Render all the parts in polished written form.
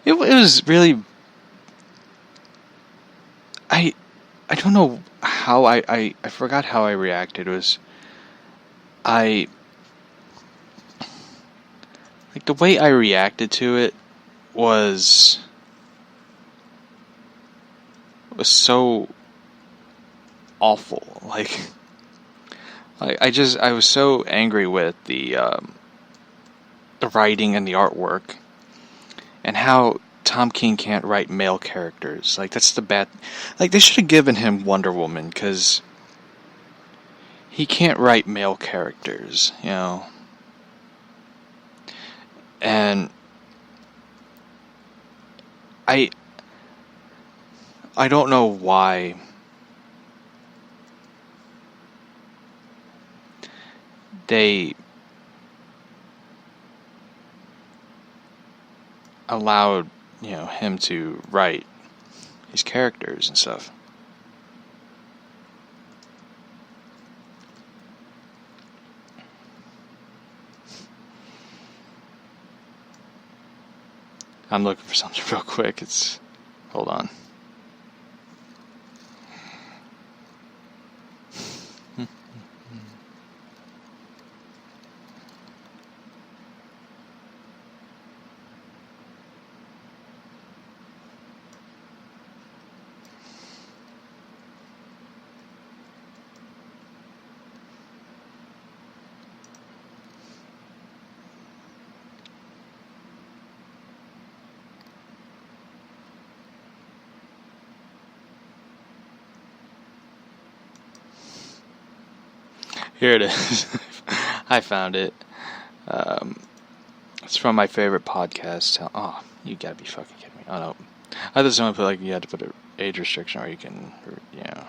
it was really... I don't know how I forgot how I reacted. It was... like, the way I reacted to it was so awful. Like, I was so angry with the writing and the artwork, and how Tom King can't write male characters. Like, that's the bad... Like, they should have given him Wonder Woman, because he can't write male characters, you know. And I don't know why they allowed, you know, him to write his characters and stuff. I'm looking for something real quick. Hold on. Here it is. I found it. It's from my favorite podcast. Oh, you gotta be fucking kidding me. Oh no. I thought someone put, like, you had to put an age restriction, or you can, you know.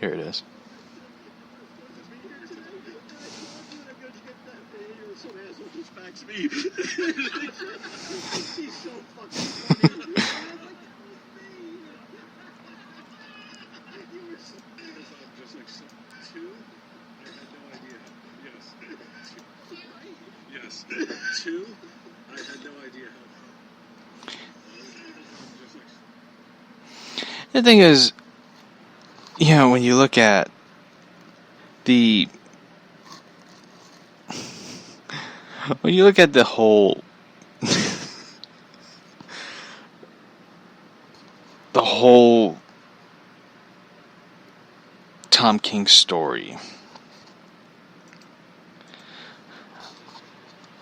Here it is. Two? I had no idea how. The thing is, you know, when you look at the whole Tom King story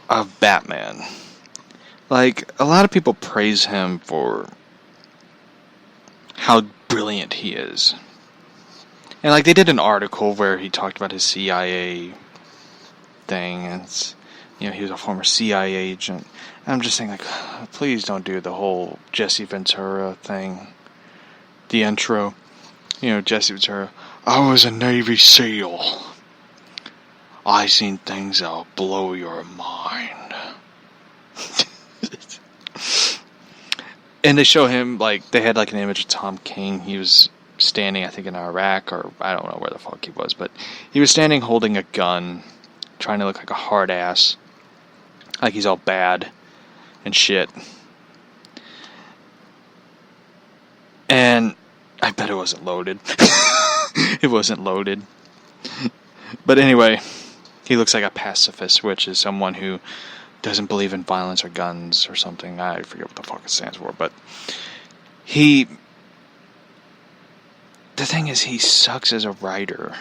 of Batman, like, a lot of people praise him for how brilliant he is. And, like, they did an article where he talked about his CIA thing, and it's, you know, he was a former CIA agent. And I'm just saying, like, please don't do the whole Jesse Ventura thing. The intro, you know, Jesse Ventura, I was a Navy SEAL. I seen things that'll blow your mind. And they show him, like, they had, like, an image of Tom King. He was standing, I think, in Iraq, or I don't know where the fuck he was, but he was standing holding a gun, trying to look like a hard ass, like he's all bad and shit. And I bet it wasn't loaded. It wasn't loaded. But anyway, he looks like a pacifist, which is someone who doesn't believe in violence or guns or something. I forget what the fuck it stands for, but the thing is, he sucks as a writer.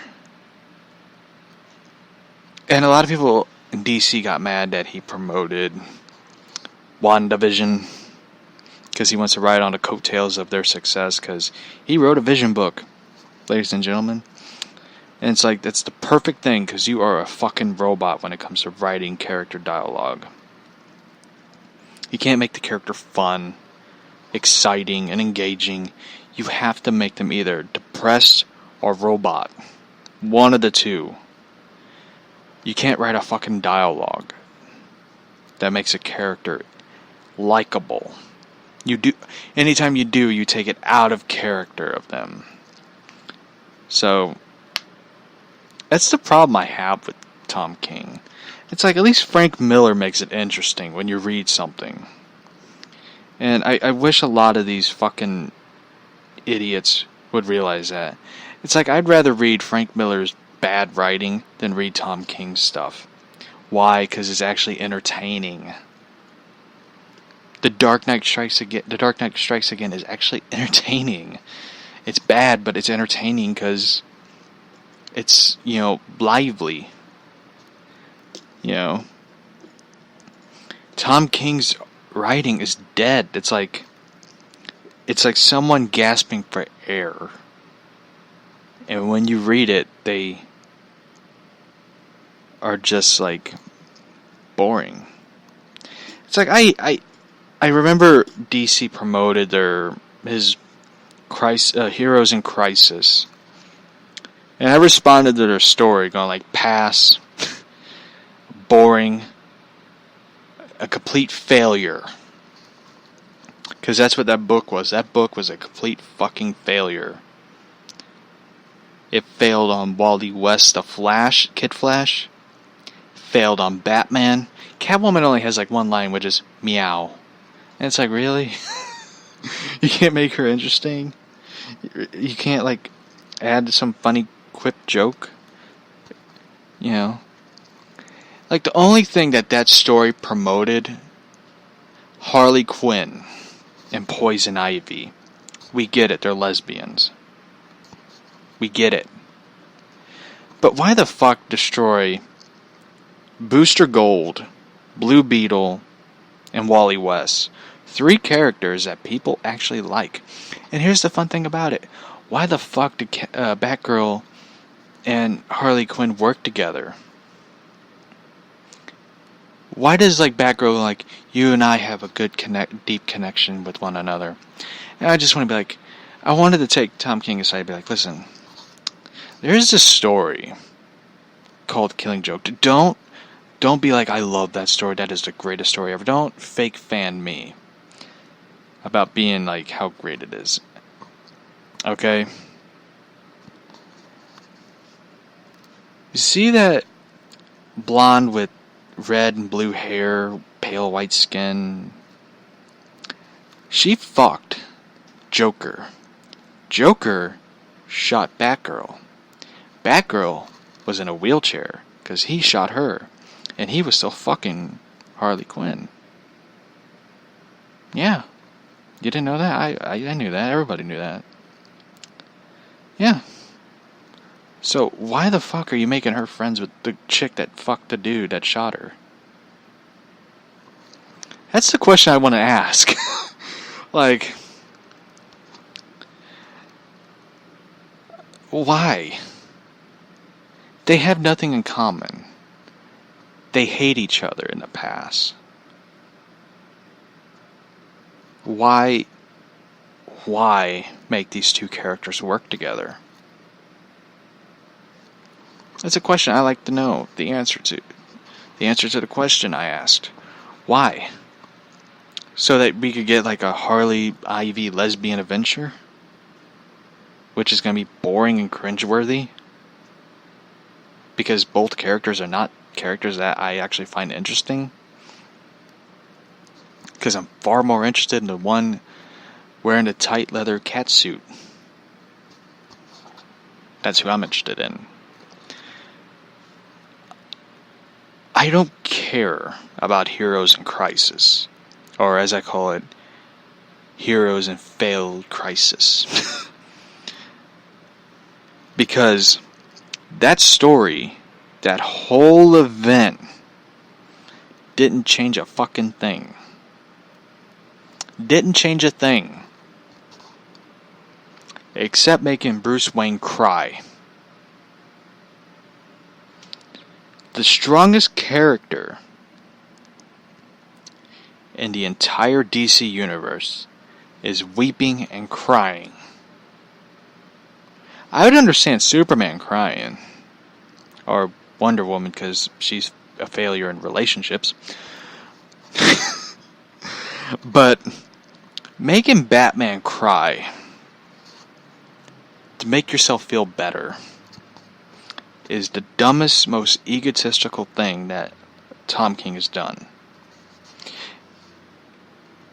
And a lot of people in DC got mad that he promoted WandaVision, because he wants to ride on the coattails of their success, because he wrote a Vision book, ladies and gentlemen. And it's like, that's the perfect thing, because you are a fucking robot when it comes to writing character dialogue. You can't make the character fun, exciting, and engaging. You have to make them either depressed or robot. One of the two. You can't write a fucking dialogue that makes a character likable. You do. Anytime you do, you take it out of character of them. So, That's the problem I have with Tom King. It's like, at least Frank Miller makes it interesting when you read something. And I wish a lot of these fucking idiots would realize that. It's like, I'd rather read Frank Miller's bad writing than read Tom King's stuff. Why? Because it's actually entertaining. The Dark Knight Strikes Again is actually entertaining. It's bad, but it's entertaining because it's, lively. Tom King's writing is dead. It's like someone gasping for air. And when you read it, they are just like boring. It's like I remember DC promoted his Heroes in Crisis, and I responded to their story going like, pass, boring, a complete failure. Because that's what that book was. That book was a complete fucking failure. It failed on Wally West, the Flash, Kid Flash. Failed on Batman. Catwoman only has like one line, which is meow. And it's like, really? You can't make her interesting? You can't like add some funny quip joke? Like, the only thing that story promoted, Harley Quinn and Poison Ivy. We get it, they're lesbians. We get it. But why the fuck destroy Booster Gold, Blue Beetle, and Wally West? 3 characters that people actually like. And here's the fun thing about it. Why the fuck did Batgirl and Harley Quinn work together? Why does Batgirl you and I have a good deep connection with one another? And I just want to be like, I wanted to take Tom King aside and be like, listen, there's this story called Killing Joke. Don't be like, I love that story, that is the greatest story ever. Don't fake fan me about being like how great it is. Okay? You see that blonde with red and blue hair, pale white skin? She fucked Joker. Joker shot Batgirl. Batgirl was in a wheelchair because he shot her. And he was still fucking Harley Quinn. Yeah. You didn't know that? I knew that. Everybody knew that. Yeah. So why the fuck are you making her friends with the chick that fucked the dude that shot her? That's the question I want to ask. Why? They have nothing in common. They hate each other in the past. Why make these 2 characters work together? That's a question I like to know the answer to. The answer to the question I asked. Why? So that we could get a Harley Ivy lesbian adventure? Which is going to be boring and cringeworthy? Because both characters are not characters that I actually find interesting. Because I'm far more interested in the one wearing a tight leather catsuit. That's who I'm interested in. I don't care about Heroes in Crisis. Or as I call it, Heroes in Failed Crisis. Because that story, that whole event, didn't change a fucking thing. Didn't change a thing. Except making Bruce Wayne cry. The strongest character in the entire DC universe is weeping and crying. I would understand Superman crying. Or Wonder Woman because she's a failure in relationships. But making Batman cry to make yourself feel better is the dumbest, most egotistical thing that Tom King has done.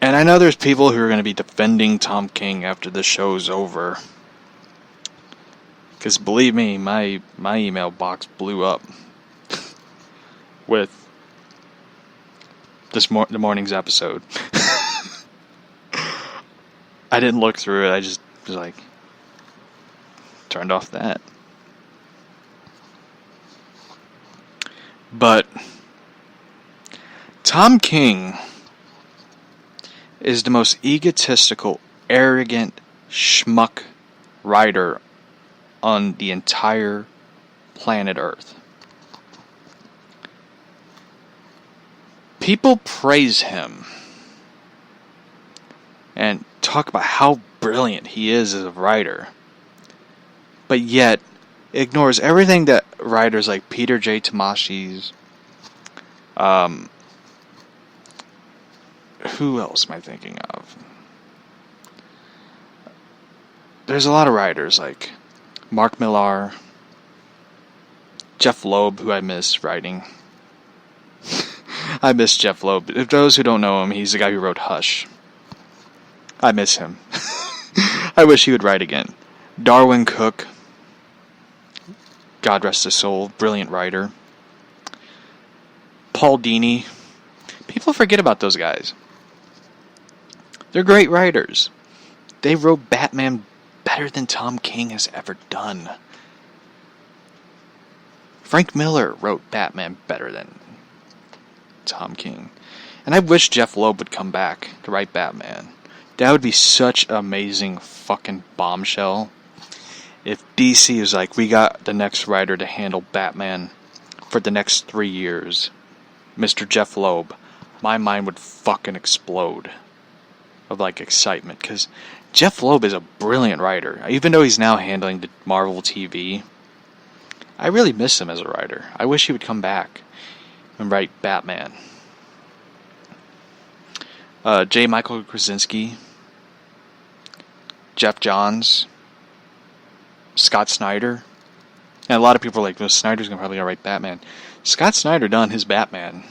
And I know there's people who are going to be defending Tom King after the show's over. Because believe me, my email box blew up with the morning's episode. I didn't look through it. I just was like, turned off that. But Tom King is the most egotistical, arrogant, schmuck writer on the entire planet Earth. People praise him and talk about how brilliant he is as a writer, but yet ignores everything that writers like Peter J. Tomasi's, who else am I thinking of? There's a lot of writers like Mark Millar, Jeff Loeb, who I miss writing. I miss Jeff Loeb. If those who don't know him, he's the guy who wrote Hush. I miss him. I wish he would write again. Darwin Cook, God rest his soul, brilliant writer. Paul Dini. People forget about those guys. They're great writers. They wrote Batman better than Tom King has ever done. Frank Miller wrote Batman better than Tom King. And I wish Jeff Loeb would come back to write Batman. That would be such an amazing fucking bombshell. If DC is like, we got the next writer to handle Batman for the next 3 years, Mr. Jeff Loeb, my mind would fucking explode of like excitement, because Jeff Loeb is a brilliant writer. Even though he's now handling the Marvel TV, I really miss him as a writer. I wish he would come back and write Batman. J. Michael Krasinski, Jeff Johns, Scott Snyder. And a lot of people are like, well, Snyder's probably going to write Batman. Scott Snyder done his Batman.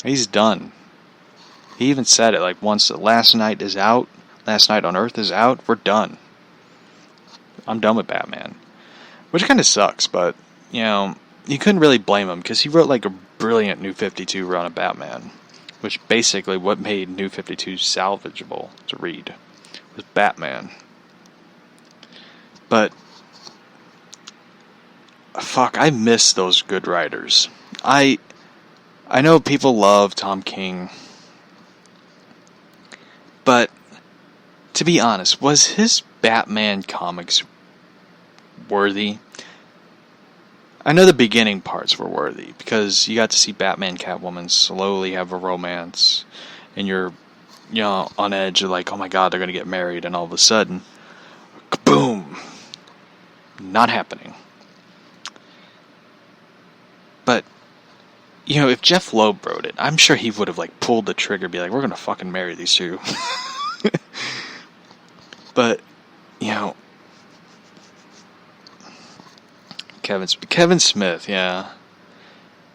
He's done. He even said it, like, once Last Night on Earth is out, we're done. I'm done with Batman. Which kind of sucks, but, you know, you couldn't really blame him, because he wrote, like, a brilliant New 52 run of Batman. Which basically what made New 52 salvageable to read was Batman. But, fuck, I miss those good writers. I know people love Tom King, but to be honest, was his Batman comics worthy? I know the beginning parts were worthy, because you got to see Batman, Catwoman slowly have a romance, and you're, you know, on edge of like, oh my god, they're gonna get married, and all of a sudden, kaboom! Not happening. But, you know, if Jeff Loeb wrote it, I'm sure he would have like pulled the trigger, be like, we're gonna fucking marry these two. But, you know, Kevin Smith, yeah.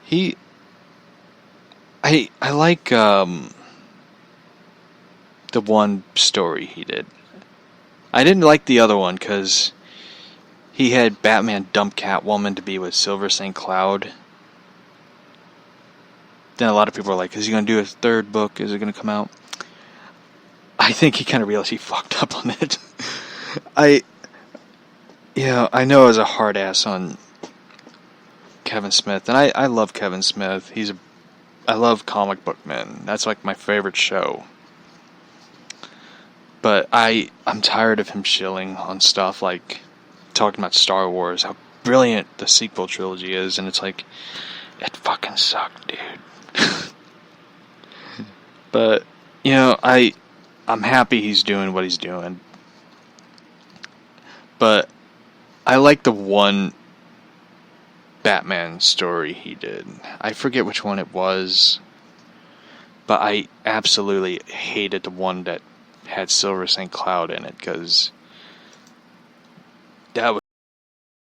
I like the one story he did. I didn't like the other one because he had Batman dump Catwoman to be with Silver St. Cloud. Then a lot of people are like, is he going to do a third book? Is it going to come out? I think he kind of realized he fucked up on it. I know I was a hard ass on Kevin Smith, and I love Kevin Smith. I love Comic Book Men. That's like my favorite show. But I'm tired of him shilling on stuff like talking about Star Wars, how brilliant the sequel trilogy is, and it's like, it fucking sucked, dude. But, you know, I'm happy he's doing what he's doing. But I like the one Batman story he did. I forget which one it was, but I absolutely hated the one that had Silver St. Cloud in it, because that was